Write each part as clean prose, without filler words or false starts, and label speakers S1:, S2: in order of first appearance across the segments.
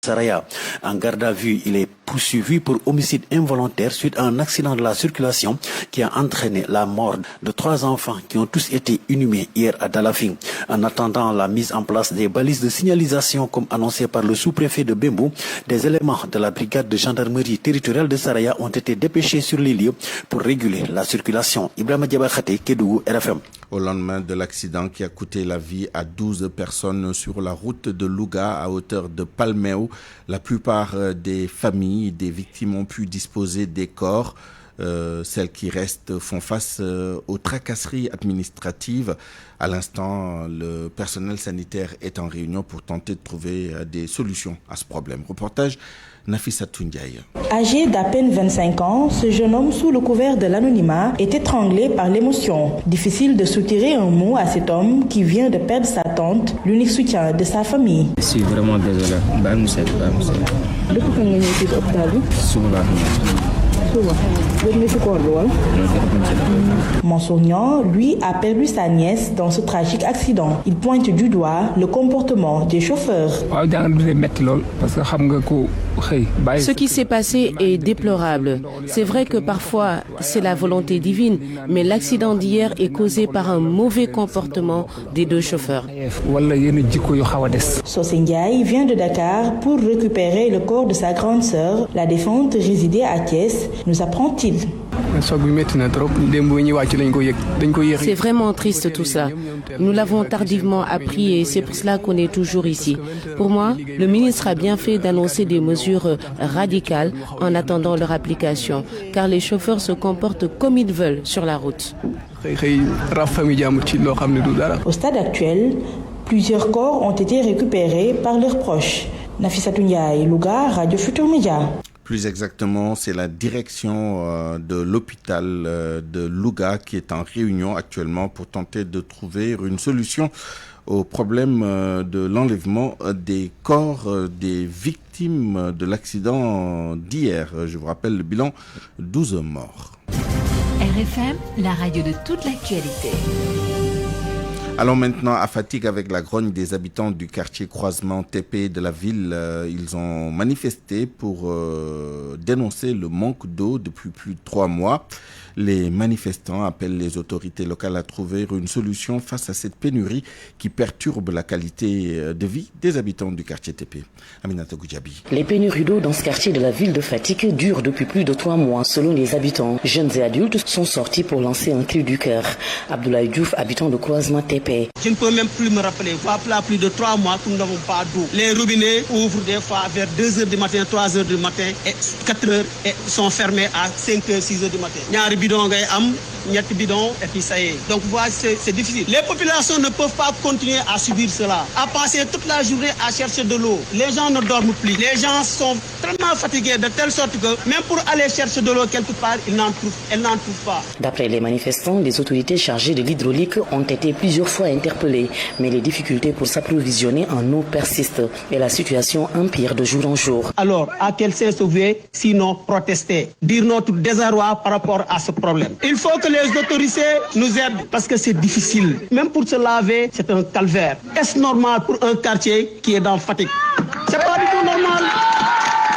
S1: Saraya. En garde à vue, il est poursuivi pour homicide involontaire suite à un accident de la circulation qui a entraîné la mort de 3 enfants qui ont tous été inhumés hier à Dalafing. En attendant la mise en place des balises de signalisation comme annoncé par le sous-préfet de Bembou, des éléments de la brigade de gendarmerie territoriale de Saraya ont été dépêchés sur les lieux pour réguler la circulation. Ibrahima Diabakhate, Kédougou, RFM.
S2: Au lendemain de l'accident qui a coûté la vie à 12 personnes sur la route de Louga à hauteur de Palmeu, la plupart des familles des victimes ont pu disposer des corps. Celles qui restent font face aux tracasseries administratives. À l'instant, le personnel sanitaire est en réunion pour tenter de trouver des solutions à ce problème. Reportage Nafissa Toundiaye.
S3: Âgé d'à peine 25 ans, ce jeune homme sous le couvert de l'anonymat est étranglé par l'émotion. Difficile de soutirer un mot à cet homme qui vient de perdre sa tante, l'unique soutien de sa famille.
S4: Je suis vraiment désolé.
S3: Depuis quand vous êtes à l'hôpital? Mansour Niang, lui, a perdu sa nièce dans ce tragique accident. Il pointe du doigt le comportement des chauffeurs.
S5: Ce qui s'est passé est déplorable. C'est vrai que parfois, c'est la volonté divine, mais l'accident d'hier est causé par un mauvais comportement des 2 chauffeurs.
S3: Sosé Ndiaye vient de Dakar pour récupérer le corps de sa grande sœur. La défunte résidait à Thiès, nous apprend-il.
S5: C'est vraiment triste tout ça. Nous l'avons tardivement appris et c'est pour cela qu'on est toujours ici. Pour moi, le ministre a bien fait d'annoncer des mesures radicales en attendant leur application, car les chauffeurs se comportent comme ils veulent sur la route.
S3: Au stade actuel, plusieurs corps ont été récupérés par leurs proches. Nafissa Toundiaye, Louga, Radio Futur Média.
S2: Plus exactement, c'est la direction de l'hôpital de Louga qui est en réunion actuellement pour tenter de trouver une solution au problème de l'enlèvement des corps des victimes de l'accident d'hier. Je vous rappelle le bilan, 12 morts.
S6: RFM, la radio de toute l'actualité.
S2: Allons maintenant à Fatick avec la grogne des habitants du quartier Croisement TP de la ville. Ils ont manifesté pour dénoncer le manque d'eau depuis plus de 3 mois. Les manifestants appellent les autorités locales à trouver une solution face à cette pénurie qui perturbe la qualité de vie des habitants du quartier TP. Aminata Goudjabi.
S7: Les pénuries d'eau dans ce quartier de la ville de Fatick durent depuis plus de 3 mois. Selon les habitants, jeunes et adultes sont sortis pour lancer un cri du cœur. Abdoulaye Diouf, habitant de Croisement TP.
S8: Je ne peux même plus me rappeler. Voilà plus de 3 mois que nous n'avons pas d'eau. Les robinets ouvrent des fois vers 2h du matin, 3h du matin et 4h et sont fermés à 5h, 6h du matin. Bidon bidon et puis ça y est. Donc voilà, c'est difficile. Les populations ne peuvent pas continuer à subir cela, à passer toute la journée à chercher de l'eau. Les gens ne dorment plus. Les gens sont tellement fatigués de telle sorte que même pour aller chercher de l'eau quelque part, elles n'en trouvent pas.
S7: D'après les manifestants, les autorités chargées de l'hydraulique ont été plusieurs fois interpellées, mais les difficultés pour s'approvisionner en eau persistent et la situation empire de jour en jour.
S8: Alors, à quel sens sauver, sinon protester, dire notre désarroi par rapport à ce problème. Il faut que les autorités nous aident parce que c'est difficile. Même pour se laver, c'est un calvaire. Est-ce normal pour un quartier qui est dans Fatick? C'est pas du tout normal.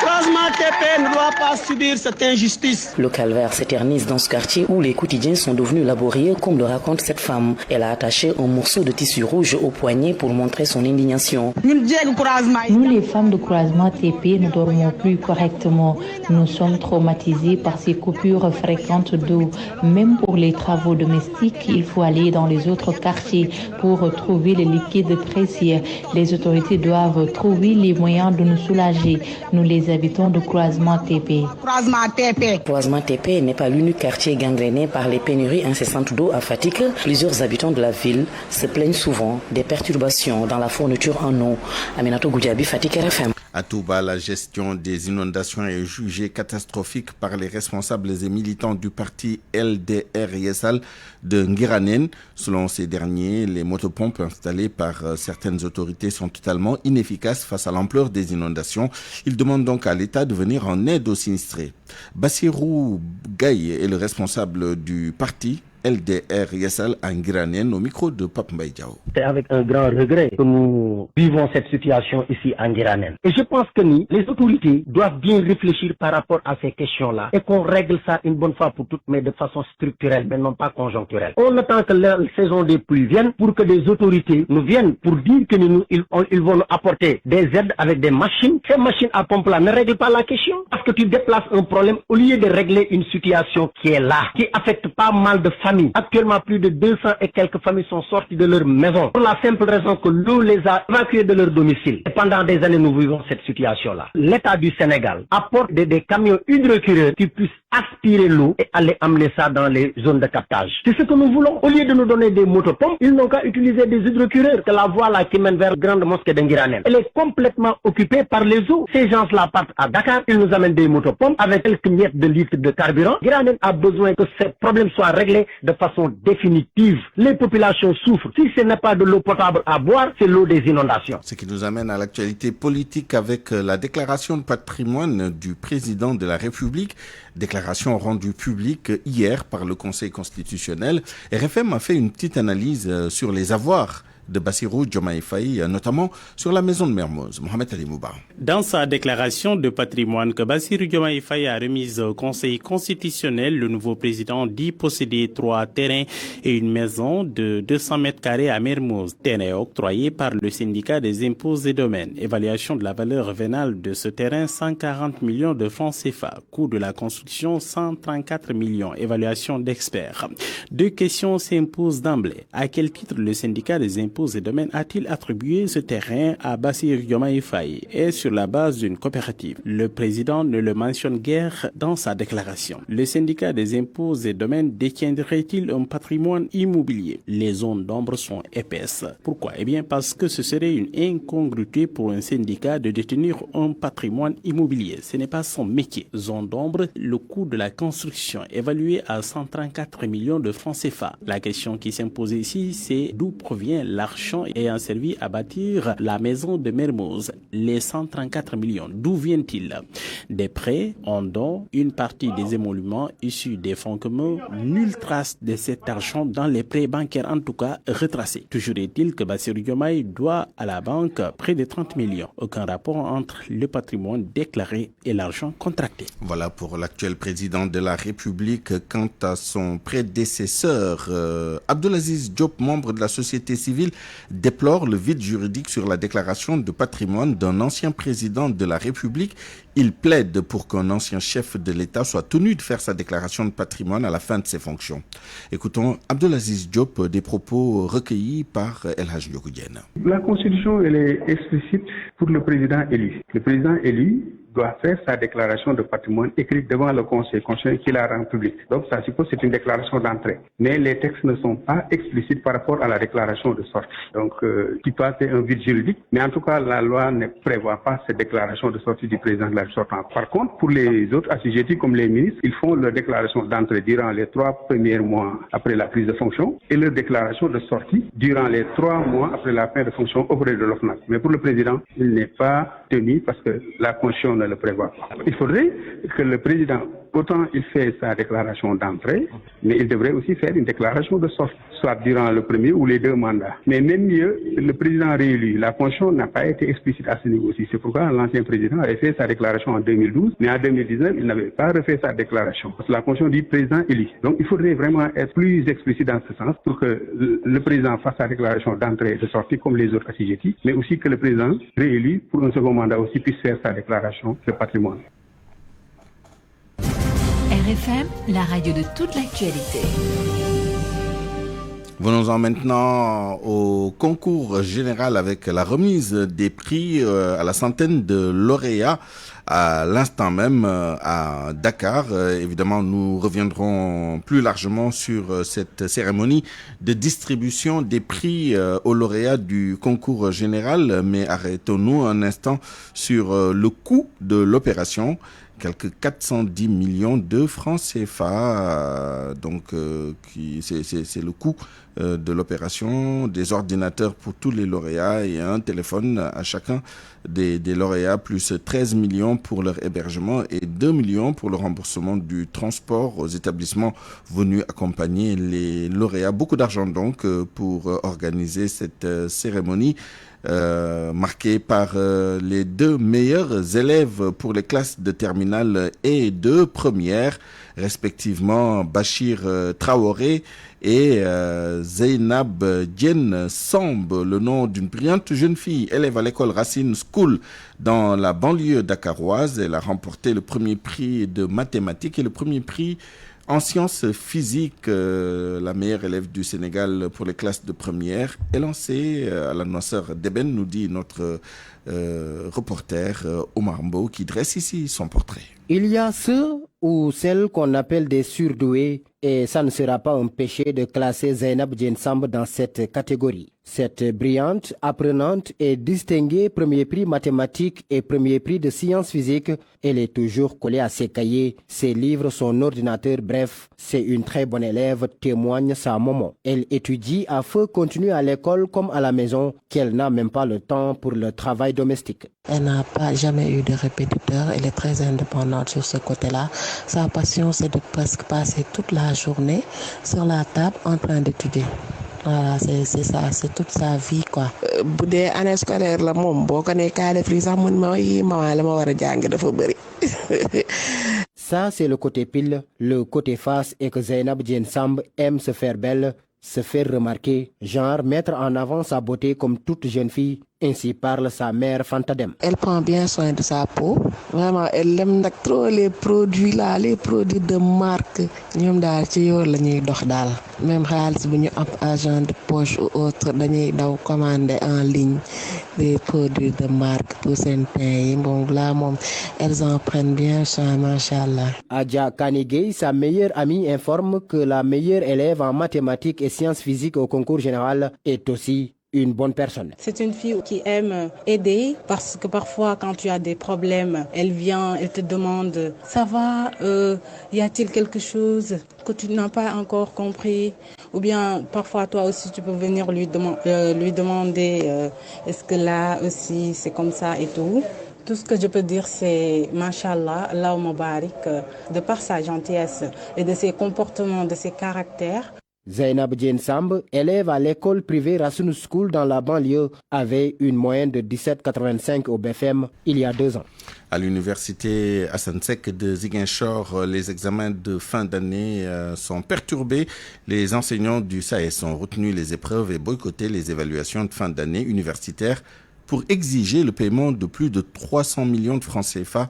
S8: Croisement TP ne doit pas subir cette injustice.
S7: Le calvaire s'éternise dans ce quartier où les quotidiens sont devenus laborieux, comme le raconte cette femme. Elle a attaché un morceau de tissu rouge au poignet pour montrer son indignation.
S9: Nous, les femmes de Croisement TP, ne dormons plus correctement. Nous sommes traumatisés par ces coupures fréquentes d'eau. Même pour les travaux domestiques, il faut aller dans les autres quartiers pour trouver les liquides précieux. Les autorités doivent trouver les moyens de nous soulager. Nous, les habitants de Croisement TP.
S7: Croisement TP n'est pas l'unique quartier gangréné par les pénuries incessantes d'eau à Fatick. Plusieurs habitants de la ville se plaignent souvent des perturbations dans la fourniture en eau. Aminato Goudjabi, Fatick, RFM.
S2: À Touba, la gestion des inondations est jugée catastrophique par les responsables et militants du parti LDR Yessal de Ngiranen. Selon ces derniers, les motopompes installées par certaines autorités sont totalement inefficaces face à l'ampleur des inondations. Ils demandent donc à l'État de venir en aide aux sinistrés. Bassirou Gaye est le responsable du parti LDR Yassal Angiranen au micro de Pape Mbaye Diao.
S4: C'est avec un grand regret que nous vivons cette situation ici en Ngiranen. Et je pense que les autorités doivent bien réfléchir par rapport à ces questions-là et qu'on règle ça une bonne fois pour toutes, mais de façon structurelle, mais non pas conjoncturelle. On attend que la saison des pluies vienne pour que des autorités nous viennent pour dire que ils vont nous apporter des aides avec des machines. Ces machines à pompe-là ne règlent pas la question parce que tu déplaces un problème au lieu de régler une situation qui est là, qui affecte pas mal de familles. Actuellement, plus de 200 et quelques familles sont sorties de leur maison pour la simple raison que l'eau les a évacuées de leur domicile. Et pendant des années, nous vivons cette situation-là. L'État du Sénégal apporte des camions hydrocureurs qui puissent aspirer l'eau et aller amener ça dans les zones de captage. C'est ce que nous voulons. Au lieu de nous donner des motopompes, ils n'ont qu'à utiliser des hydrocureurs. Que la voie là qui mène vers la grande mosquée d'Ngiranen, elle est complètement occupée par les eaux. Ces gens-là partent à Dakar, ils nous amènent des motopompes avec quelques miettes de litres de carburant. Ngiranen a besoin que ces problèmes soient réglés de façon définitive. Les populations souffrent. Si ce n'est pas de l'eau potable à boire, c'est l'eau des inondations.
S2: Ce qui nous amène à l'actualité politique avec la déclaration de patrimoine du président de la République. Déclaration rendue publique hier par le Conseil constitutionnel. RFM a fait une petite analyse sur les avoirs de Bassirou Diomaye Faye, notamment sur la maison de Mermoz. Mohamed Ali Mouba.
S10: Dans sa déclaration de patrimoine que Bassirou Diomaye Faye a remise au Conseil constitutionnel, le nouveau président dit posséder 3 terrains et une maison de 200 mètres carrés à Mermoz, terrain octroyé par le syndicat des impôts et domaines. Évaluation de la valeur vénale de ce terrain, 140 millions de francs CFA. Coût de la construction, 134 millions. Évaluation d'experts. 2 questions s'imposent d'emblée. À quel titre le syndicat des impôts et domaines a-t-il attribué ce terrain à Bassirou Diomaye Faye et sur la base d'une coopérative? Le président ne le mentionne guère dans sa déclaration. Le syndicat des impôts et domaines détiendrait-il un patrimoine immobilier? Les zones d'ombre sont épaisses. Pourquoi? Eh bien parce que ce serait une incongruité pour un syndicat de détenir un patrimoine immobilier. Ce n'est pas son métier. Zone d'ombre, le coût de la construction évalué à 134 millions de francs CFA. La question qui s'impose ici, c'est d'où provient l'argent ayant servi à bâtir la maison de Mermoz. Les 134 millions, d'où viennent-ils? Des prêts, en don, une partie des émoluments issus des fonds communs, nulle trace de cet argent dans les prêts bancaires, en tout cas retracés. Toujours est-il que Bassirou Diomaye doit à la banque près de 30 millions. Aucun rapport entre le patrimoine déclaré et l'argent contracté.
S2: Voilà pour l'actuel président de la République. Quant à son prédécesseur, Abdelaziz Diop, membre de la société civile, déplore le vide juridique sur la déclaration de patrimoine d'un ancien président de la République. Il plaide pour qu'un ancien chef de l'État soit tenu de faire sa déclaration de patrimoine à la fin de ses fonctions. Écoutons Abdelaziz Diop, des propos recueillis par El Hadj Ndiogou Diène.
S11: La Constitution, elle est explicite pour le président élu. Le président élu doit faire sa déclaration de patrimoine écrite devant le Conseil constitutionnel qui la rend publique. Donc ça suppose que c'est une déclaration d'entrée. Mais les textes ne sont pas explicites par rapport à la déclaration de sortie. Donc qui peut être un vide juridique, mais en tout cas la loi ne prévoit pas cette déclaration de sortie du président de la République sortant. Par contre, pour les autres assujettis comme les ministres, ils font leur déclaration d'entrée durant les 3 premiers mois après la prise de fonction et leur déclaration de sortie durant les 3 mois après la fin de fonction auprès de l'OFNAC. Mais pour le président, il n'est pas tenu parce que la Constitution ne le prévoit pas. Il faudrait que le président, autant il fait sa déclaration d'entrée, mais il devrait aussi faire une déclaration de sortie, soit durant le premier ou les 2 mandats. Mais même mieux, le président réélu, la Constitution n'a pas été explicite à ce niveau-ci. C'est pourquoi l'ancien président avait fait sa déclaration en 2012, mais en 2019, il n'avait pas refait sa déclaration. Parce que la Constitution dit président élu. Donc il faudrait vraiment être plus explicite dans ce sens pour que le président fasse sa déclaration d'entrée et de sortie comme les autres assujettis, mais aussi que le président réélu pour un second mandat aussi puisse faire sa déclaration de patrimoine.
S6: RFM, la radio de toute l'actualité.
S2: Venons-en maintenant au concours général avec la remise des prix à la centaine de lauréats à l'instant même à Dakar. Évidemment, nous reviendrons plus largement sur cette cérémonie de distribution des prix aux lauréats du concours général, mais arrêtons-nous un instant sur le coût de l'opération. quelques 410 millions de francs CFA. C'est le coût de l'opération, des ordinateurs pour tous les lauréats et un téléphone à chacun des lauréats, plus 13 millions pour leur hébergement et 2 millions pour le remboursement du transport aux établissements venus accompagner les lauréats. Beaucoup d'argent donc pour organiser cette cérémonie marquée par les 2 meilleurs élèves pour les classes de terminale et de première, respectivement Bachir Traoré et Zeynab Dien Samb, le nom d'une brillante jeune fille, élève à l'école Racine School dans la banlieue dakaroise. Elle a remporté le premier prix de mathématiques et le premier prix en sciences physiques. La meilleure élève du Sénégal pour les classes de première est lancée à la Noisseur d'Ébène, nous dit notre reporter Omar Mbo qui dresse ici son portrait.
S12: Il y a ceux ou celles qu'on appelle des surdoués et ça ne sera pas un péché de classer Zeynab Dien Samb dans cette catégorie. Cette brillante, apprenante et distinguée premier prix mathématiques et premier prix de sciences physiques, elle est toujours collée à ses cahiers, ses livres, son ordinateur, bref, c'est une très bonne élève, témoigne sa maman. Elle étudie à feu continu à l'école comme à la maison, qu'elle n'a même pas le temps pour le travail domestique.
S13: Elle n'a jamais eu de répétiteur, elle est très indépendante sur ce côté-là. Sa passion, c'est de presque passer toute la journée sur la table en train d'étudier. Voilà, c'est ça, c'est toute sa vie, quoi.
S14: Bu dee année scolaire la moom boo ko nee kaay def lii sax mun ma la ma war a jàng dafa bëri.
S12: Ça, c'est le côté pile. Le côté face est que Zeynab Dien Samb aime se faire belle, se faire remarquer, genre mettre en avant sa beauté comme toute jeune fille. Ainsi parle sa mère Fantadem.
S14: Elle prend bien soin de sa peau. Vraiment, elle aime trop les produits là, les produits de marque. Ñoom daal ci yoon la ñuy dox daal. Même xaalis bu ñu am argent de poche ou autre dañuy daw commander en ligne des produits de marque pour seen teint yi. Bon là moom, elles en prennent bien soin, machallah.
S12: Adja Kanigay, sa meilleure amie, informe que la meilleure élève en mathématiques et sciences physiques au concours général est aussi une bonne personne.
S15: C'est une fille qui aime aider parce que parfois quand tu as des problèmes, elle vient, elle te demande ça va, y a-t-il quelque chose que tu n'as pas encore compris, ou bien parfois toi aussi tu peux venir lui demander est-ce que là aussi c'est comme ça et tout. Tout ce que je peux dire, c'est Mashallah, Allahumma barik, de par sa gentillesse et de ses comportements, de ses caractères.
S12: Zeynab Dien Samb, élève à l'école privée Racine School dans la banlieue, avait une moyenne de 17,85 au BFM il y a 2 ans.
S2: À l'université Assane Seck de Ziguinchor, les examens de fin d'année sont perturbés. Les enseignants du SAES ont retenu les épreuves et boycotté les évaluations de fin d'année universitaire pour exiger le paiement de plus de 300 millions de francs CFA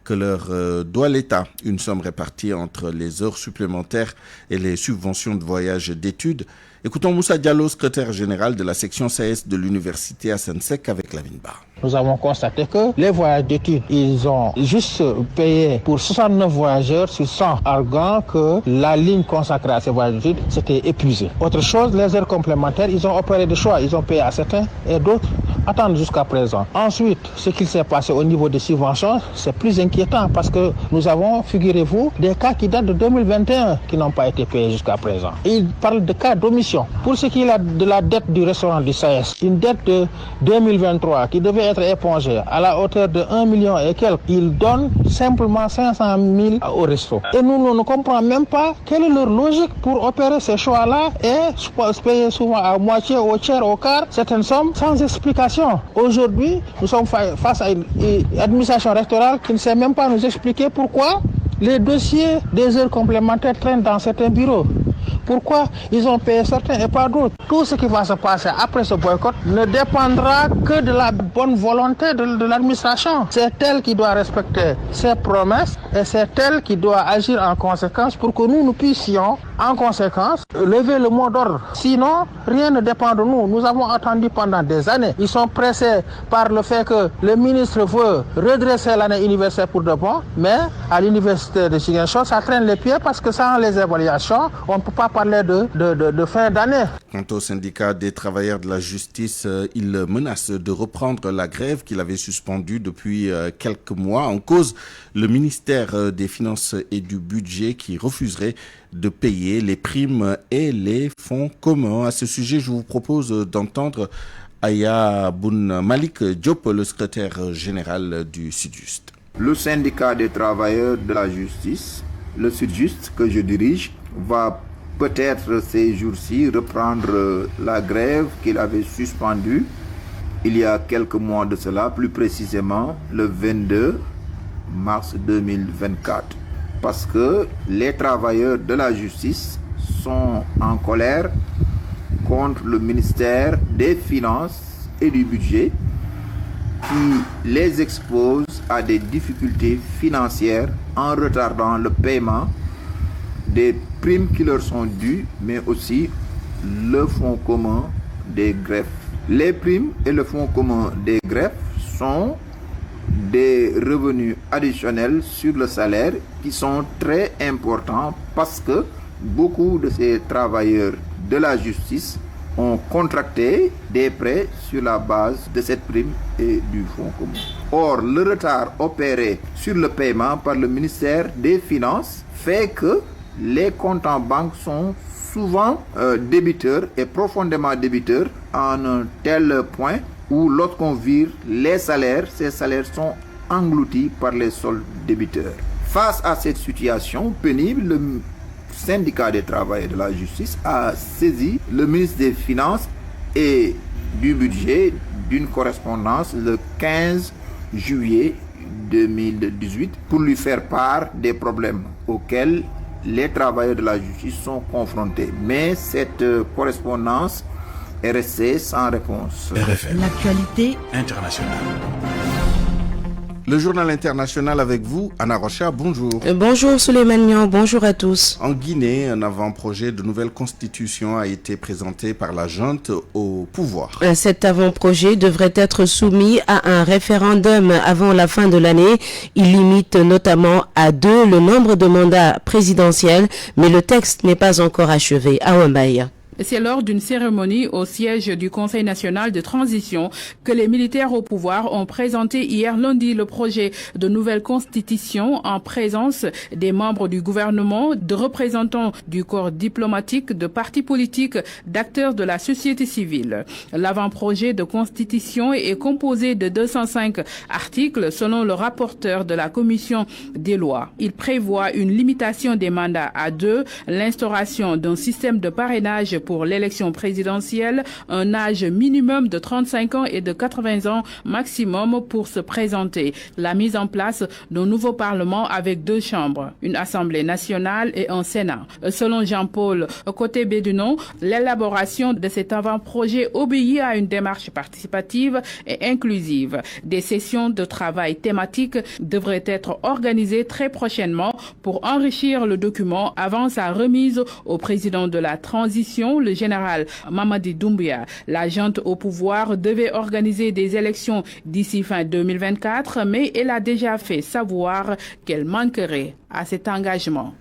S2: que leur doit l'État, une somme répartie entre les heures supplémentaires et les subventions de voyage d'études. Écoutons Moussa Diallo, secrétaire général de la section SAES de l'université Assane Seck avec Lamine Ba.
S16: Nous avons constaté que les voyages d'études, ils ont juste payé pour 69 voyageurs sur 100, arguant que la ligne consacrée à ces voyages d'études s'était épuisée. Autre chose, les heures complémentaires, ils ont opéré des choix. Ils ont payé à certains et d'autres attendent jusqu'à présent. Ensuite, ce qui s'est passé au niveau des subventions, c'est plus inquiétant parce que nous avons, figurez-vous, des cas qui datent de 2021 qui n'ont pas été payés jusqu'à présent. Ils parlent de cas d'omission. Pour ce qui est de la dette du restaurant du SAES, une dette de 2023 qui devait être épongée à la hauteur de 1 million et quelques, ils donnent simplement 500 000 au resto. Et nous ne comprenons même pas quelle est leur logique pour opérer ces choix-là et se payer souvent à moitié, au tiers, au quart, certaines sommes sans explication. Aujourd'hui, nous sommes face à une administration rectorale qui ne sait même pas nous expliquer pourquoi les dossiers des heures complémentaires traînent dans certains bureaux. Pourquoi ils ont payé certains et pas d'autres. Tout ce qui va se passer après ce boycott ne dépendra que de la bonne volonté de l'administration. C'est elle qui doit respecter ses promesses et c'est elle qui doit agir en conséquence pour que nous puissions en conséquence, lever le mot d'ordre. Sinon, rien ne dépend de nous. Nous avons attendu pendant des années. Ils sont pressés par le fait que le ministre veut redresser l'année universitaire pour de bon, mais à l'université de Ziguinchor, ça traîne les pieds parce que sans les évaluations, on ne peut pas parler de fin d'année.
S2: Quant au syndicat des travailleurs de la justice, il menace de reprendre la grève qu'il avait suspendue depuis quelques mois. En cause, le ministère des Finances et du Budget qui refuserait de payer les primes et les fonds communs. À ce sujet, je vous propose d'entendre Aya Boun Malik Diop, le secrétaire général du Sud-Just.
S17: Le syndicat des travailleurs de la justice, le Sud-Just que je dirige, va peut-être ces jours-ci reprendre la grève qu'il avait suspendue il y a quelques mois de cela, plus précisément le 22 mars 2024. Parce que les travailleurs de la justice sont en colère contre le ministère des Finances et du Budget qui les expose à des difficultés financières en retardant le paiement des primes qui leur sont dues, mais aussi le fonds commun des greffes. Les primes et le fonds commun des greffes sont des revenus additionnels sur le salaire qui sont très importants parce que beaucoup de ces travailleurs de la justice ont contracté des prêts sur la base de cette prime et du fonds commun. Or, le retard opéré sur le paiement par le ministère des Finances fait que les comptes en banque sont souvent débiteurs et profondément débiteurs en un tel point où lorsqu'on vire les salaires, ces salaires sont engloutis par les soldes débiteurs. Face à cette situation pénible, le syndicat des travailleurs de la justice a saisi le ministre des Finances et du Budget d'une correspondance le 15 juillet 2018 pour lui faire part des problèmes auxquels les travailleurs de la justice sont confrontés. Mais cette correspondance est restée sans réponse.
S6: RFM. L'actualité
S2: internationale. Le journal international avec vous, Anna Rocha, bonjour.
S5: Bonjour Souleymane Niang, bonjour à tous.
S2: En Guinée, un avant-projet de nouvelle constitution a été présenté par la junte au pouvoir.
S5: Cet avant-projet devrait être soumis à un référendum avant la fin de l'année. Il limite notamment à 2 le nombre de mandats présidentiels, mais le texte n'est pas encore achevé. À Wambaye.
S18: C'est lors d'une cérémonie au siège du Conseil national de transition que les militaires au pouvoir ont présenté hier lundi le projet de nouvelle constitution en présence des membres du gouvernement, de représentants du corps diplomatique, de partis politiques, d'acteurs de la société civile. L'avant-projet de constitution est composé de 205 articles selon le rapporteur de la commission des lois. Il prévoit une limitation des mandats à 2, l'instauration d'un système de parrainage pour l'élection présidentielle, un âge minimum de 35 ans et de 80 ans maximum pour se présenter, la mise en place d'un nouveau parlement avec 2 chambres, une assemblée nationale et un sénat. Selon Jean-Paul Côté-Bédunon, l'élaboration de cet avant-projet obéit à une démarche participative et inclusive. Des sessions de travail thématiques devraient être organisées très prochainement pour enrichir le document avant sa remise au président de la transition, le général Mamadi Doumbouya. La junte au pouvoir devait organiser des élections d'ici fin 2024, mais elle a déjà fait savoir qu'elle manquerait à cet engagement.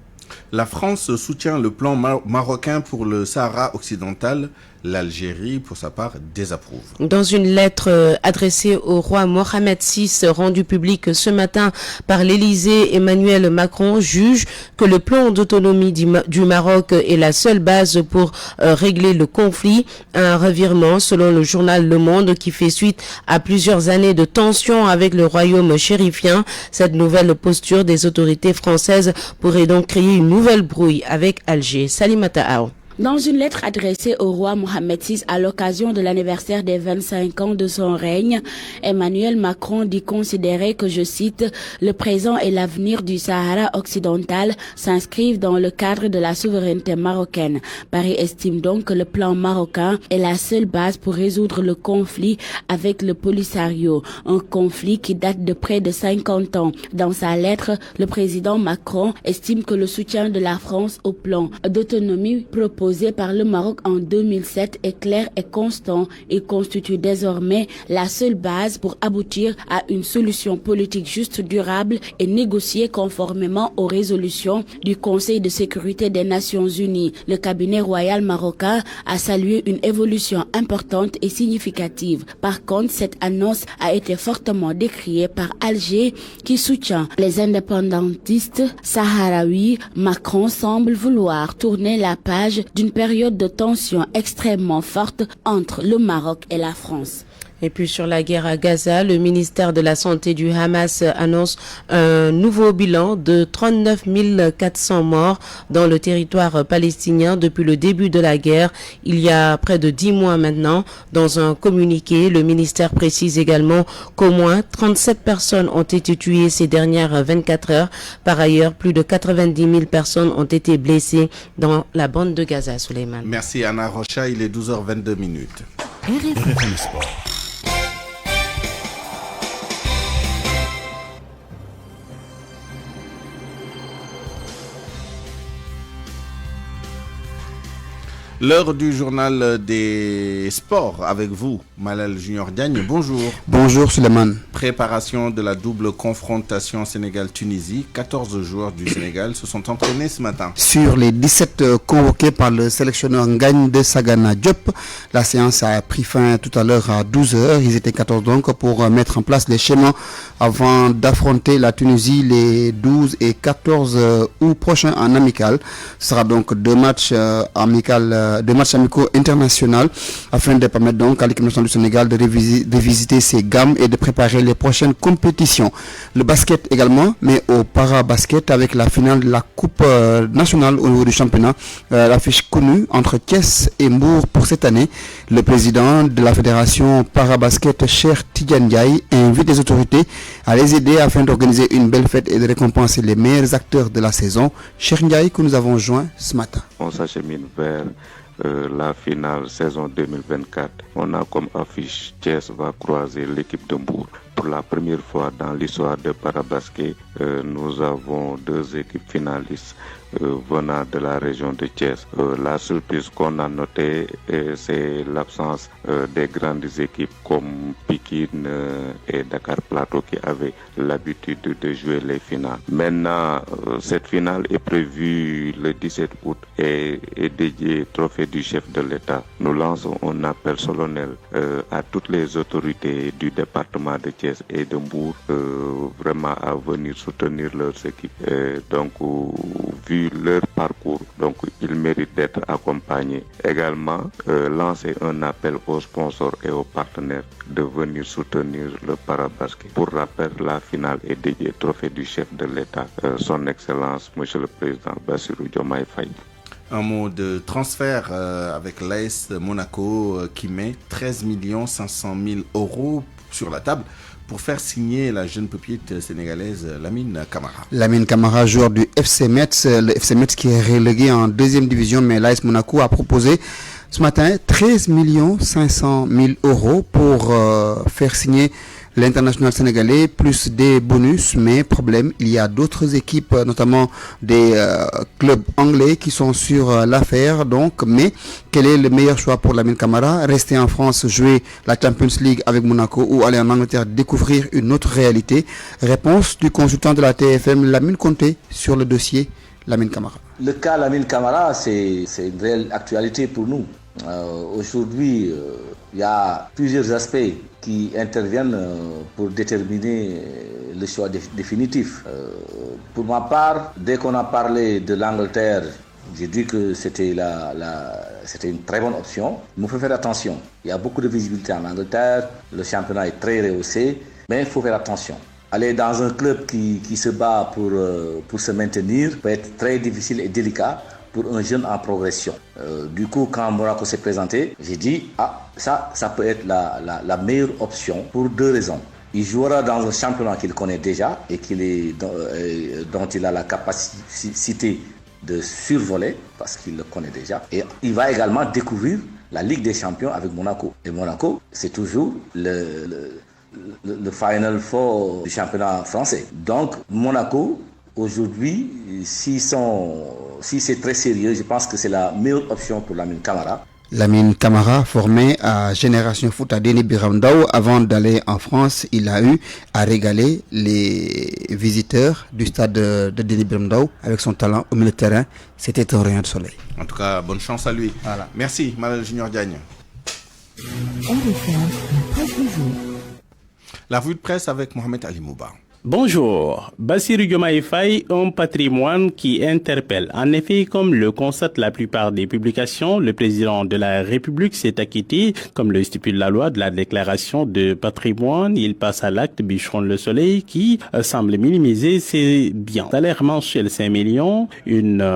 S2: La France soutient le plan marocain pour le Sahara occidental. L'Algérie, pour sa part, désapprouve.
S5: Dans une lettre adressée au roi Mohamed VI, rendue publique ce matin par l'Élysée, Emmanuel Macron juge que le plan d'autonomie du Maroc est la seule base pour régler le conflit. Un revirement, selon le journal Le Monde, qui fait suite à plusieurs années de tensions avec le royaume chérifien. Cette nouvelle posture des autorités françaises pourrait donc créer une nouvelle brouille avec Alger. Salimata Ao.
S19: Dans une lettre adressée au roi Mohamed VI à l'occasion de l'anniversaire des 25 ans de son règne, Emmanuel Macron dit considérer que, je cite, le présent et l'avenir du Sahara occidental s'inscrivent dans le cadre de la souveraineté marocaine. Paris estime donc que le plan marocain est la seule base pour résoudre le conflit avec le Polisario, un conflit qui date de près de 50 ans. Dans sa lettre, le président Macron estime que le soutien de la France au plan d'autonomie proposé par le Maroc en 2007 est clair et constant et constitue désormais la seule base pour aboutir à une solution politique juste, durable et négociée conformément aux résolutions du Conseil de sécurité des Nations Unies. Le cabinet royal marocain a salué une évolution importante et significative. Par contre, cette annonce a été fortement décriée par Alger qui soutient les indépendantistes sahraouis. Macron semble vouloir tourner la page d'une période de tension extrêmement forte entre le Maroc et la France.
S5: Et puis sur la guerre à Gaza, le ministère de la Santé du Hamas annonce un nouveau bilan de 39 400 morts dans le territoire palestinien depuis le début de la guerre, il y a près de 10 mois maintenant. Dans un communiqué, le ministère précise également qu'au moins 37 personnes ont été tuées ces dernières 24 heures. Par ailleurs, plus de 90 000 personnes ont été blessées dans la bande de Gaza, Souleymane.
S2: Merci Anna Rocha, il est 12h22.
S6: RFM Sport.
S2: L'heure du journal des sports avec vous, Malal Junior Diagne. Bonjour.
S20: Bonjour Souleymane.
S2: Préparation de la double confrontation Sénégal-Tunisie. 14 joueurs du Sénégal se sont entraînés ce matin.
S20: Sur les 17 convoqués par le sélectionneur Ngagne de Sagana Diop, la séance a pris fin tout à l'heure à 12h. Ils étaient 14 donc pour mettre en place les schémas avant d'affronter la Tunisie les 12 et 14 août prochains en amical. Ce sera donc deux matchs amicaux internationaux afin de permettre donc à l'équipe nationale du Sénégal de revisiter ses gammes et de préparer les prochaines compétitions. Le basket également, mais au para-basket avec la finale de la Coupe nationale au niveau du championnat, l'affiche connue entre Thiès et Mbour pour cette année. Le président de la fédération para-basket, Cheikh Tidiane Ndiaye, invite les autorités à les aider afin d'organiser une belle fête et de récompenser les meilleurs acteurs de la saison. Cheikh Ndiaye que nous avons joint ce matin.
S21: On s'achemine vers la finale saison 2024. On a comme affiche Thiès va croiser l'équipe de Mbour. Pour la première fois dans l'histoire de Parabasket, nous avons deux équipes finalistes venant de la région de Thiès. La surprise qu'on a notée, c'est l'absence des grandes équipes comme Pikine et Dakar Plateau qui avaient l'habitude de jouer les finales. Maintenant, cette finale est prévue le 17 août et est dédiée au trophée du chef de l'État. Nous lançons un appel solennel à toutes les autorités du département de Thiès et de Mbour vraiment à venir soutenir leurs équipes. Donc, vu leur parcours, donc ils méritent d'être accompagnés. Également, lancer un appel aux sponsors et aux partenaires de venir soutenir le parabasket. Pour rappel, la finale est dédiée au trophée du chef de l'État, son Excellence, Monsieur le Président Bassirou Diomaye Faye.
S2: Un mot de transfert avec l'AS Monaco qui met 13 500 000 € sur la table pour faire signer la jeune pupille sénégalaise Lamine Camara.
S20: Lamine Camara, joueur du FC Metz, le FC Metz qui est relégué en deuxième division, mais l'AS Monaco a proposé ce matin 13 500 000 € pour faire signer l'international sénégalais, plus des bonus, mais problème, il y a d'autres équipes, notamment des clubs anglais qui sont sur l'affaire. Donc, mais quel est le meilleur choix pour Lamine Camara? Rester en France, jouer la Champions League avec Monaco ou aller en Angleterre découvrir une autre réalité? Réponse du consultant de la TFM, Lamine Conté, sur le dossier Lamine Camara.
S22: Le cas Lamine Camara, c'est une réelle actualité pour nous. Aujourd'hui, il y a plusieurs aspects qui interviennent pour déterminer le choix définitif. Pour ma part, dès qu'on a parlé de l'Angleterre, j'ai dit que c'était une très bonne option. Mais il faut faire attention. Il y a beaucoup de visibilité en Angleterre, le championnat est très rehaussé, mais il faut faire attention. Aller dans un club qui se bat pour se maintenir peut être très difficile et délicat pour un jeune en progression. Du coup, quand Monaco s'est présenté, j'ai dit, ça peut être la meilleure option pour 2 raisons. Il jouera dans un championnat qu'il connaît déjà et dont il a la capacité de survoler parce qu'il le connaît déjà. Et il va également découvrir la Ligue des Champions avec Monaco. Et Monaco, c'est toujours le Final Four du championnat français. Donc, Monaco, aujourd'hui, si c'est très sérieux, je pense que c'est la meilleure option pour Lamine Camara.
S20: Lamine Camara, formé à Génération Foot à Déni Biram Ndao, avant d'aller en France, il a eu à régaler les visiteurs du stade de Déni Biram Ndao avec son talent au milieu de terrain. C'était un rayon de soleil.
S2: En tout cas, bonne chance à lui.
S20: Voilà.
S2: Merci, Malal Junior Diagne. La revue de presse avec Mohamed Ali Mouba.
S10: Bonjour. Bassirou Diomaye Faye, un patrimoine qui interpelle. En effet, comme le constatent la plupart des publications, le président de la République s'est acquitté, comme le stipule la loi, de la déclaration de patrimoine. Il passe à l'acte Bicheron Le Soleil qui semble minimiser ses biens. Salaire mensuel 5 millions, une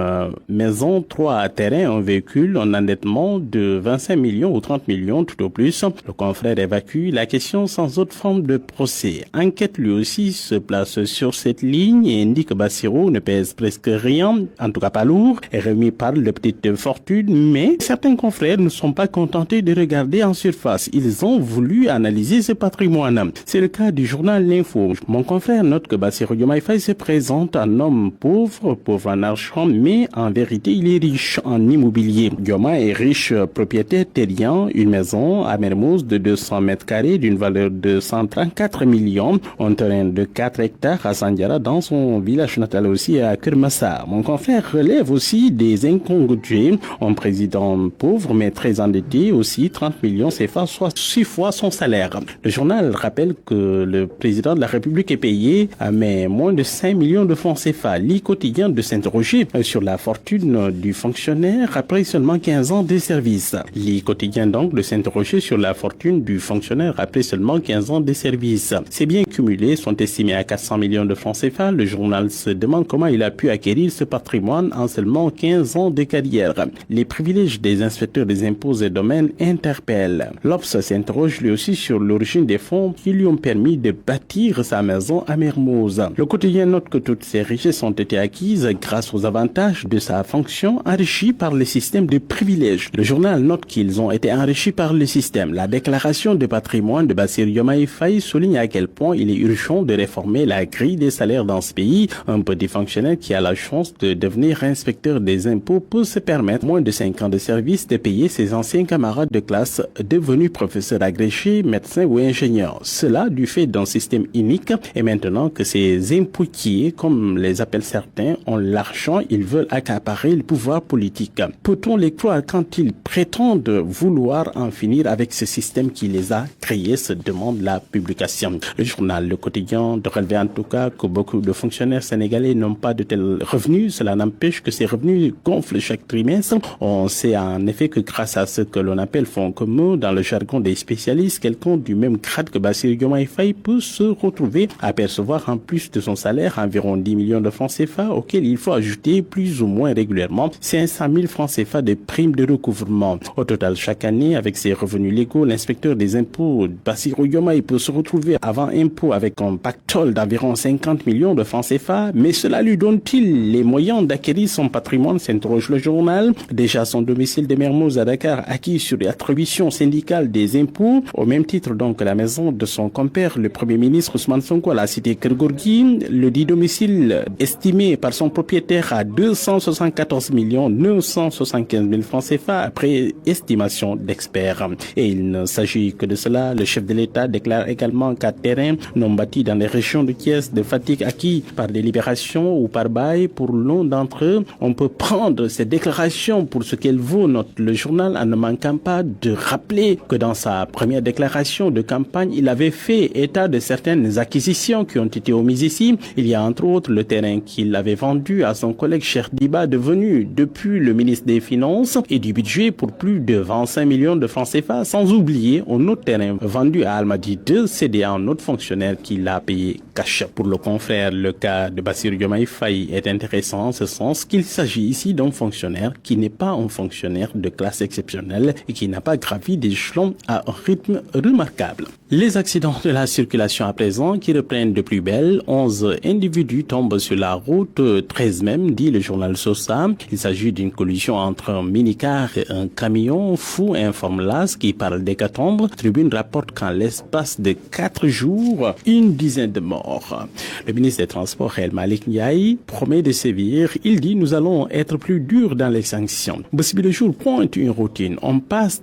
S10: maison, 3 terrains, un véhicule, un endettement de 25 millions ou 30 millions tout au plus. Le confrère évacue la question sans autre forme de procès. Enquête lui aussi se place sur cette ligne et indique que Bassirou ne pèse presque rien, en tout cas pas lourd, et remis par le petite fortune, mais certains confrères ne sont pas contentés de regarder en surface. Ils ont voulu analyser ce patrimoine. C'est le cas du journal L'Info. Mon confrère note que Bassirou Diomaye Faye se présente un homme pauvre en argent, mais en vérité il est riche en immobilier. Diomaye est riche propriétaire terrien, une maison à Mermoz de 200 mètres carrés d'une valeur de 134 millions, un terrain de 4 hectares à Sandiara dans son village natal aussi à Kermassa. Mon confrère relève aussi des incongruités. Un président pauvre mais très endetté aussi, 30 millions CFA, soit 6 fois son salaire. Le journal rappelle que le président de la République est payé mais moins de 5 millions de francs CFA. L'I quotidien de s'interroger sur la fortune du fonctionnaire après seulement 15 ans de service. L'I quotidien donc de s'interroger sur la fortune du fonctionnaire après seulement 15 ans de service. Ces biens cumulés sont estimés à 400 millions de francs CFA. Le journal se demande comment il a pu acquérir ce patrimoine en seulement 15 ans de carrière. Les privilèges des inspecteurs des impôts et domaines interpellent. L'Obs s'interroge lui aussi sur l'origine des fonds qui lui ont permis de bâtir sa maison à Mermoz. Le quotidien note que toutes ces richesses ont été acquises grâce aux avantages de sa fonction enrichie par le système de privilèges. Le journal note qu'ils ont été enrichis par le système. La déclaration de patrimoine de Bassirou Diomaye Faye souligne à quel point il est urgent de réformer la grille des salaires dans ce pays. Un petit fonctionnaire qui a la chance de devenir inspecteur des impôts peut se permettre, moins de 5 ans de service, de payer ses anciens camarades de classe devenus professeurs agrégés, médecins ou ingénieurs. Cela du fait d'un système unique et maintenant que ces impôtiers, comme les appellent certains, ont l'argent, ils veulent accaparer le pouvoir politique. Peut-on les croire quand ils prétendent vouloir en finir avec ce système qui les a créés, se demande la publication. Le journal Le Quotidien de relever en tout cas que beaucoup de fonctionnaires sénégalais n'ont pas de tels revenus. Cela n'empêche que ces revenus gonflent chaque trimestre. On sait en effet que grâce à ce que l'on appelle fonds communs, dans le jargon des spécialistes, quelqu'un du même grade que Bassirou Diomaye Faye peut se retrouver à percevoir en plus de son salaire environ 10 millions de francs CFA auxquels il faut ajouter plus ou moins régulièrement 500 000 francs CFA de primes de recouvrement. Au total, chaque année, avec ses revenus légaux, l'inspecteur des impôts Bassirou Diomaye peut se retrouver avant impôt avec un pactole d'environ 50 millions de francs CFA, mais cela lui donne-t-il les moyens d'acquérir son patrimoine, s'interroge le journal. Déjà son domicile de Mermoz à Dakar acquis sur l'attribution syndicale des impôts, au même titre donc que la maison de son compère, le Premier ministre Ousmane Sonko à la cité Kergorgui, le dit domicile estimé par son propriétaire à 274 975 000 francs CFA après estimation d'experts. Et il ne s'agit que de cela. Le chef de l'État déclare également 4 terrains non bâtis dans les régions de Thiès, de Fatick acquis par délibération ou par bail. Pour l'un d'entre eux, on peut prendre ces déclarations pour ce qu'elles vaut, note le journal, en ne manquant pas de rappeler que dans sa première déclaration de campagne, il avait fait état de certaines acquisitions qui ont été omises ici. Il y a entre autres le terrain qu'il avait vendu à son collègue Cheikh Diba, devenu depuis le ministre des Finances et du Budget pour plus de 25 millions de francs CFA, sans oublier un autre terrain vendu à Almadies 2, cédé à un autre fonctionnaire qui l'a payé qui cache. Pour le confrère, le cas de Bassirou Diomaye Faye est intéressant en ce sens qu'il s'agit ici d'un fonctionnaire qui n'est pas un fonctionnaire de classe exceptionnelle et qui n'a pas gravi des échelons à un rythme remarquable. Les accidents de la circulation à présent qui reprennent de plus belle. 11 individus tombent sur la route, 13 même, dit le journal Sosa. Il s'agit d'une collision entre un minicar et un camion. Fou, informe l'AS qui parle d'hécatombe. Tribune rapporte qu'en l'espace de 4 jours, une dizaine de morts. Le ministre des Transports, El Malik Ndiaye, promet de sévir. Il dit: nous allons être plus durs dans les sanctions. Bossi le jour pointe une routine. On pense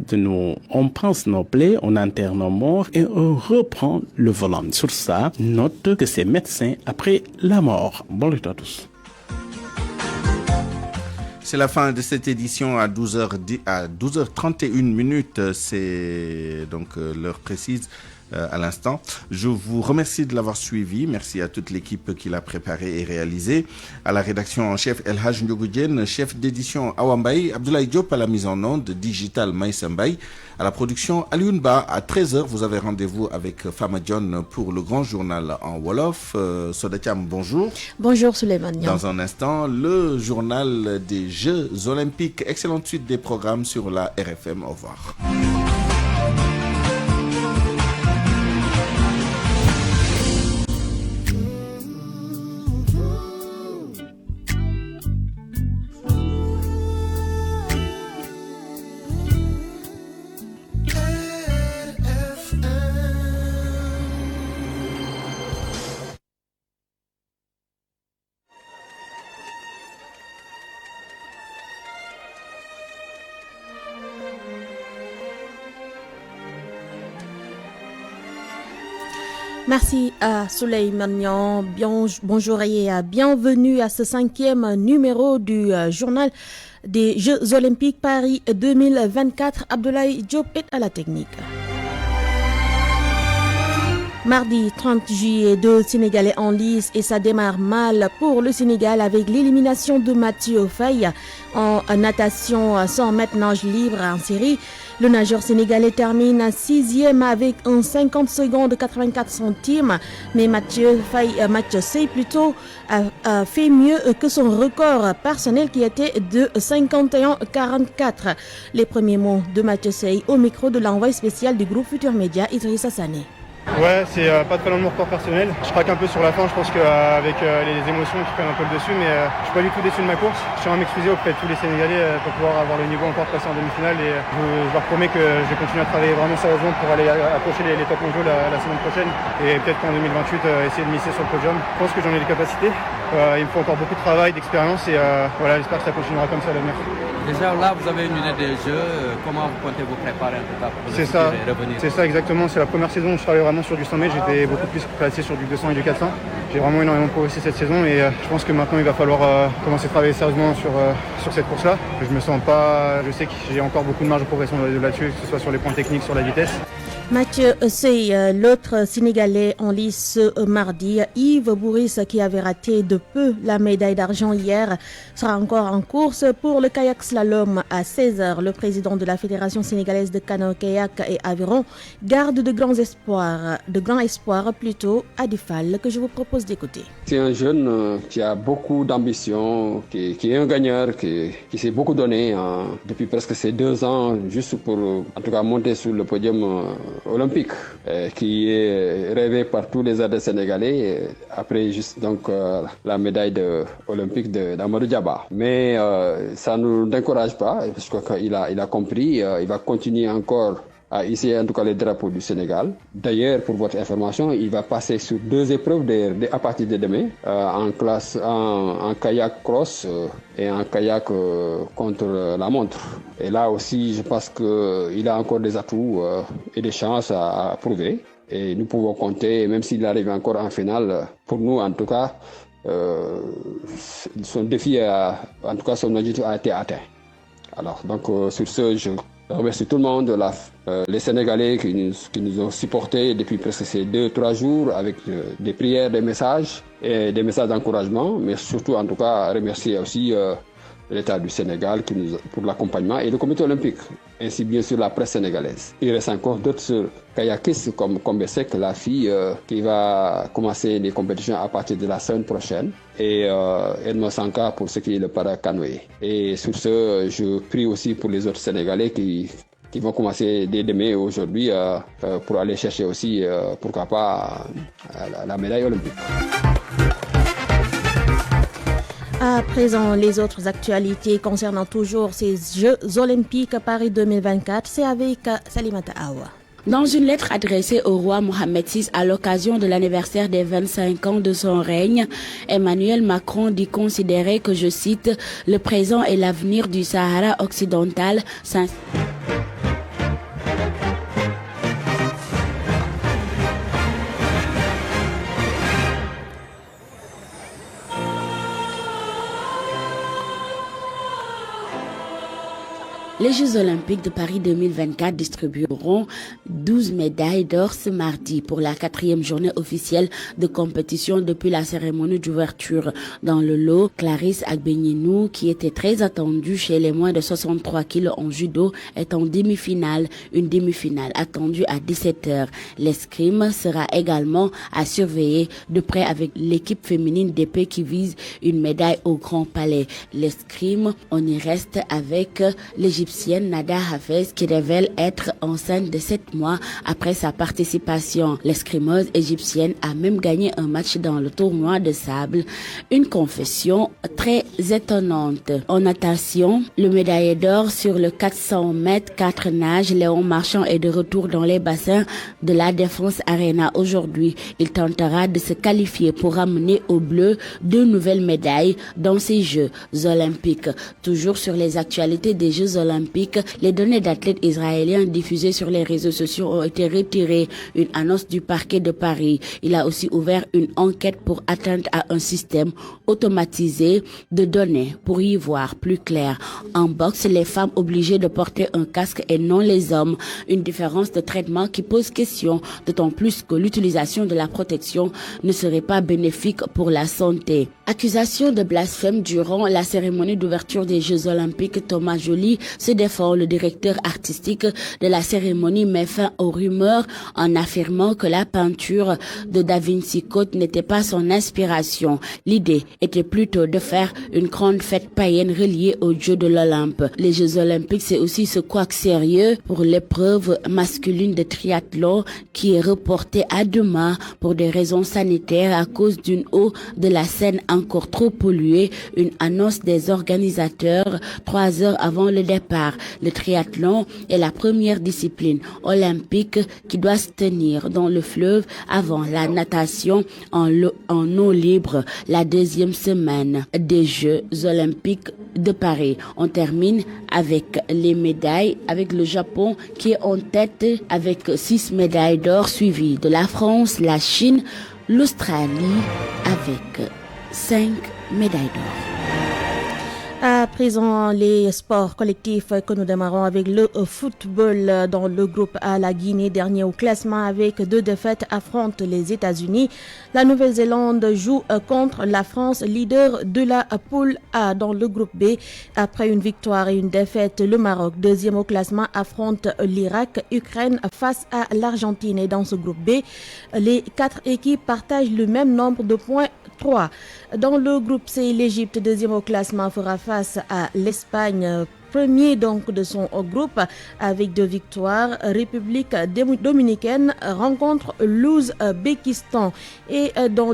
S10: nos plaies, on enterre nos morts et on reprend le volant. Sur ça, note que c'est médecin après la mort. Bonne nuit à tous.
S2: C'est la fin de cette édition à 12h31 minutes. C'est donc l'heure précise à l'instant. Je vous remercie de l'avoir suivi. Merci à toute l'équipe qui l'a préparé et réalisé. À la rédaction en chef El Hadj Ndiogoudjen, chef d'édition Awambaye, Abdoulaye Diop à la mise en onde, digital Maïssa Mbaye. À la production Alioune Ba, à 13h, vous avez rendez-vous avec Fama John pour le grand journal en Wolof. Sodatiam, bonjour.
S1: Bonjour Souleymane.
S2: Dans un instant, le journal des Jeux Olympiques. Excellente suite des programmes sur la RFM. Au revoir.
S1: Merci à Souleymane Niang. Bonjour et bienvenue à ce 5e numéro du journal des Jeux Olympiques Paris 2024. Abdoulaye Diop est à la technique. Mardi 30 juillet, 2 Sénégalais en lice et ça démarre mal pour le Sénégal avec l'élimination de Mathieu Faye en natation 100 mètres nage libre en série. Le nageur sénégalais termine 6e avec un 50 secondes 84 centimes, mais Mathieu Sey plutôt a fait mieux que son record personnel qui était de 51-44. Les premiers mots de Mathieu Sey au micro de l'envoyé spécial du groupe Futur Média, Idrissa Sané.
S3: Ouais, c'est pas très loin de mon record personnel. Je craque un peu sur la fin, je pense qu'avec les émotions qui prennent un peu le dessus, mais je suis pas du tout déçu de ma course. Je tiens à m'excuser auprès de tous les Sénégalais pour pouvoir avoir le niveau encore de passer en demi-finale et je leur promets que je vais continuer à travailler vraiment sérieusement pour aller approcher les top mondiaux la semaine prochaine et peut-être qu'en 2028 essayer de misser sur le podium. Je pense que j'en ai les capacités. Il me faut encore beaucoup de travail, d'expérience et voilà, j'espère que ça continuera comme ça à l'avenir.
S23: Déjà là, vous avez une idée des Jeux. Comment vous comptez vous préparer en tout cas pour revenir?
S3: C'est ça exactement. C'est la première saison où je travaille vraiment sur du 100 mètres. J'étais beaucoup plus placé sur du 200 et du 400. J'ai vraiment énormément progressé cette saison et je pense que maintenant il va falloir commencer à travailler sérieusement sur cette course-là. Je me sens pas. Je sais que j'ai encore beaucoup de marge de progression là-dessus, que ce soit sur les points techniques, sur la vitesse.
S1: Mathieu Sey, l'autre Sénégalais en lice mardi, Yves Bourris qui avait raté de peu la médaille d'argent hier, sera encore en course pour le kayak slalom à 16h. Le président de la Fédération sénégalaise de canoë-kayak et aviron garde de grands espoirs plutôt à Difal que je vous propose d'écouter.
S24: C'est un jeune qui a beaucoup d'ambition, qui est un gagneur, qui s'est beaucoup donné depuis presque ces 2 ans juste pour en tout cas monter sur le podium olympique, qui est rêvé par tous les athlètes sénégalais après juste donc la médaille olympique d'Amadou Diaba. Mais ça ne nous encourage pas parce qu'il a compris, il va continuer encore à hisser en tout cas les drapeaux du Sénégal. D'ailleurs, pour votre information, il va passer sur 2 épreuves à partir de demain, en kayak cross et en kayak contre la montre. Et là aussi, je pense qu'il a encore des atouts et des chances à prouver. Et nous pouvons compter, même s'il arrive encore en finale, pour nous en tout cas, son défi, en tout cas son objectif a été atteint. Alors, donc sur ce, je remercie tout le monde, les Sénégalais qui nous ont supportés depuis presque ces 2-3 jours avec des prières, des messages et des messages d'encouragement, mais surtout en tout cas remercier aussi l'État du Sénégal pour l'accompagnement et le comité olympique, ainsi bien sûr la presse sénégalaise. Il reste encore d'autres kayakistes comme Kombesek, la fille qui va commencer les compétitions à partir de la semaine prochaine, et Edmond Sanka pour ce qui est le para-canoë. Et sur ce, je prie aussi pour les autres Sénégalais qui vont commencer dès demain et aujourd'hui pour aller chercher aussi, pourquoi pas, la médaille olympique.
S1: À présent, les autres actualités concernant toujours ces Jeux olympiques Paris 2024, c'est avec Salimata Awa.
S19: Dans une lettre adressée au roi Mohamed VI à l'occasion de l'anniversaire des 25 ans de son règne, Emmanuel Macron dit considérer que, je cite, « le présent et l'avenir du Sahara occidental » Les Jeux olympiques de Paris 2024 distribueront 12 médailles d'or ce mardi pour la 4e journée officielle de compétition depuis la cérémonie d'ouverture. Dans le lot, Clarisse Agbenienou, qui était très attendue chez les moins de 63 kilos en judo, est en demi-finale. Une demi-finale attendue à 17h. L'escrime sera également à surveiller de près avec l'équipe féminine d'épée qui vise une médaille au Grand Palais. L'escrime, on y reste avec l'Égyptienne Nada Hafez qui révèle être enceinte de 7 mois après sa participation. L'escrimeuse égyptienne a même gagné un match dans le tournoi de sable. Une confession très étonnante. En natation, le médaillé d'or sur le 400 mètres 4 nages, Léon Marchand, est de retour dans les bassins de la Défense Arena aujourd'hui. Il tentera de se qualifier pour ramener au bleu 2 nouvelles médailles dans ces Jeux olympiques. Toujours sur les actualités des Jeux olympiques, les données d'athlètes israéliens diffusées sur les réseaux sociaux ont été retirées. Une annonce du parquet de Paris. Il a aussi ouvert une enquête pour atteinte à un système automatisé de données pour y voir plus clair. En boxe, les femmes obligées de porter un casque et non les hommes. Une différence de traitement qui pose question, d'autant plus que l'utilisation de la protection ne serait pas bénéfique pour la santé. Accusation de blasphème durant la cérémonie d'ouverture des Jeux olympiques. Thomas Joly se défend. Le directeur artistique de la cérémonie met fin aux rumeurs en affirmant que la peinture de Da Vinci Code n'était pas son inspiration. L'idée était plutôt de faire une grande fête païenne reliée aux Jeux de l'Olympe. Les Jeux olympiques, c'est aussi ce couac sérieux pour l'épreuve masculine de triathlon qui est reportée à demain pour des raisons sanitaires à cause d'une eau de la Seine encore trop polluée. Une annonce des organisateurs 3 heures avant le départ. Le triathlon est la première discipline olympique qui doit se tenir dans le fleuve avant la natation en eau libre, la 2e semaine des Jeux olympiques de Paris. On termine avec les médailles, avec le Japon qui est en tête avec 6 médailles d'or, suivi de la France, la Chine, l'Australie avec 5 médailles d'or.
S1: À présent, les sports collectifs que nous démarrons avec le football dans le groupe A. La Guinée, dernier au classement avec 2 défaites, affronte les États-Unis. La Nouvelle-Zélande joue contre la France, leader de la poule A. Dans le groupe B, après une victoire et une défaite, le Maroc, 2e au classement, affronte l'Irak. Ukraine face à l'Argentine. Et dans ce groupe B, les 4 équipes partagent le même nombre de points, 3. Dans le groupe C, l'Égypte, 2e au classement, fera face à l'Espagne, premier donc de son groupe avec 2 victoires. République dominicaine rencontre l'Ouzbékistan. Et dans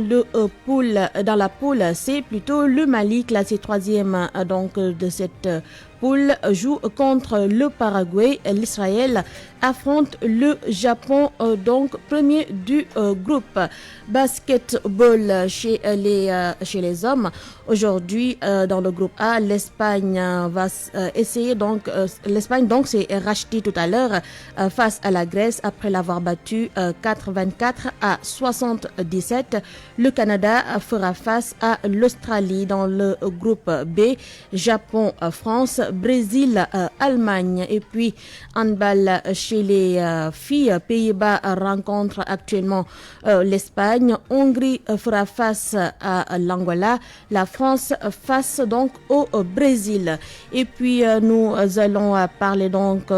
S1: la poule C, plutôt, le Mali, classé 3e donc de cette poule, joue contre le Paraguay. L'Israël affronte le Japon, donc premier du groupe. Basketball chez les hommes. Aujourd'hui, dans le groupe A, l'Espagne va essayer l'Espagne s'est rachetée tout à l'heure face à la Grèce après l'avoir battue 4-24 à 77. Le Canada fera face à l'Australie. Dans le groupe B, Japon, France, Brésil, Allemagne. Et puis handball chez les filles, Pays-Bas rencontre actuellement l'Espagne. Hongrie fera face à l'Angola. La France face donc au Brésil. Et puis nous allons parler donc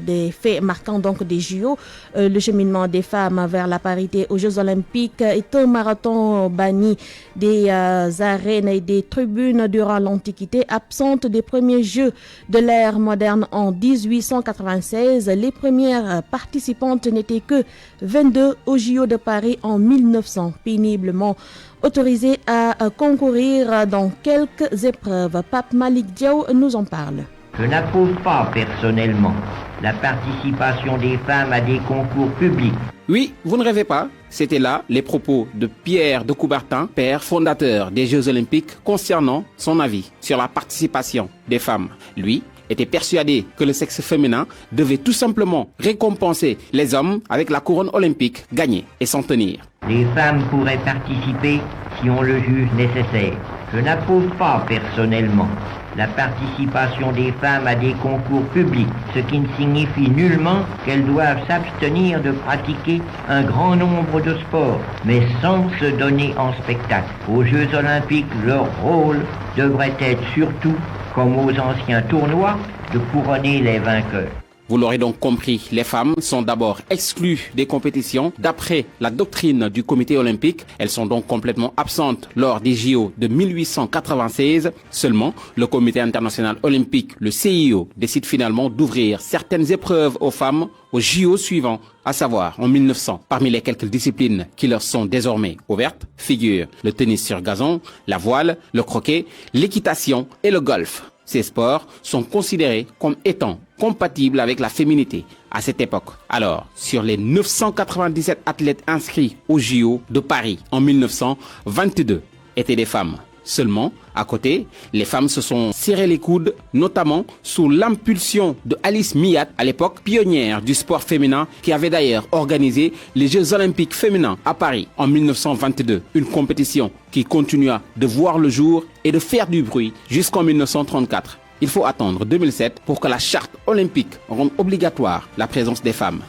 S1: des faits marquants donc des JO. Le cheminement des femmes vers la parité aux Jeux Olympiques est un marathon banni des arènes et des tribunes durant l'Antiquité, absente des premiers Jeux de l'ère moderne en 1896. Les premières participantes n'étaient que 22 aux JO de Paris en 1900, péniblement autorisées à concourir dans quelques épreuves. Pape Malik Diaw nous en parle.
S4: Je n'approuve pas personnellement la participation des femmes à des concours publics.
S7: Oui, vous ne rêvez pas. C'était là les propos de Pierre de Coubertin, père fondateur des Jeux Olympiques, concernant son avis sur la participation des femmes. Lui était persuadé que le sexe féminin devait tout simplement récompenser les hommes avec la couronne olympique gagnée et s'en tenir.
S4: Les femmes pourraient participer si on le juge nécessaire. Je n'approuve pas personnellement la participation des femmes à des concours publics, ce qui ne signifie nullement qu'elles doivent s'abstenir de pratiquer un grand nombre de sports, mais sans se donner en spectacle. Aux Jeux Olympiques, leur rôle devrait être surtout, comme aux anciens tournois, de couronner les vainqueurs.
S7: Vous l'aurez donc compris, les femmes sont d'abord exclues des compétitions. D'après la doctrine du comité olympique, elles sont donc complètement absentes lors des JO de 1896. Seulement, le comité international olympique, le CIO, décide finalement d'ouvrir certaines épreuves aux femmes aux JO suivants, à savoir en 1900. Parmi les quelques disciplines qui leur sont désormais ouvertes figurent le tennis sur gazon, la voile, le croquet, l'équitation et le golf. Ces sports sont considérés comme étant compatibles avec la féminité à cette époque. Alors, sur les 997 athlètes inscrits aux JO de Paris en 1922 étaient des femmes. Seulement, à côté, les femmes se sont serrées les coudes, notamment sous l'impulsion de Alice Miat, à l'époque pionnière du sport féminin, qui avait d'ailleurs organisé les Jeux Olympiques féminins à Paris en 1922. Une compétition qui continua de voir le jour et de faire du bruit jusqu'en 1934. Il faut attendre 2007 pour que la charte olympique rende obligatoire la présence des femmes.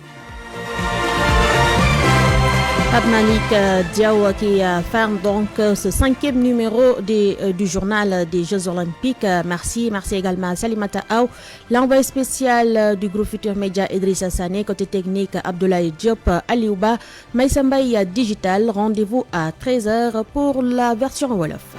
S1: Pape Malik Diaw qui ferme donc ce 5e numéro du journal des Jeux Olympiques. Merci également à Salimata Aw, l'envoyé spécial du groupe Futur Média Idrissa Sané, côté technique Abdoulaye Diop, Aliouba, Maïsambaï Digital. Rendez-vous à 13h pour la version Wolof.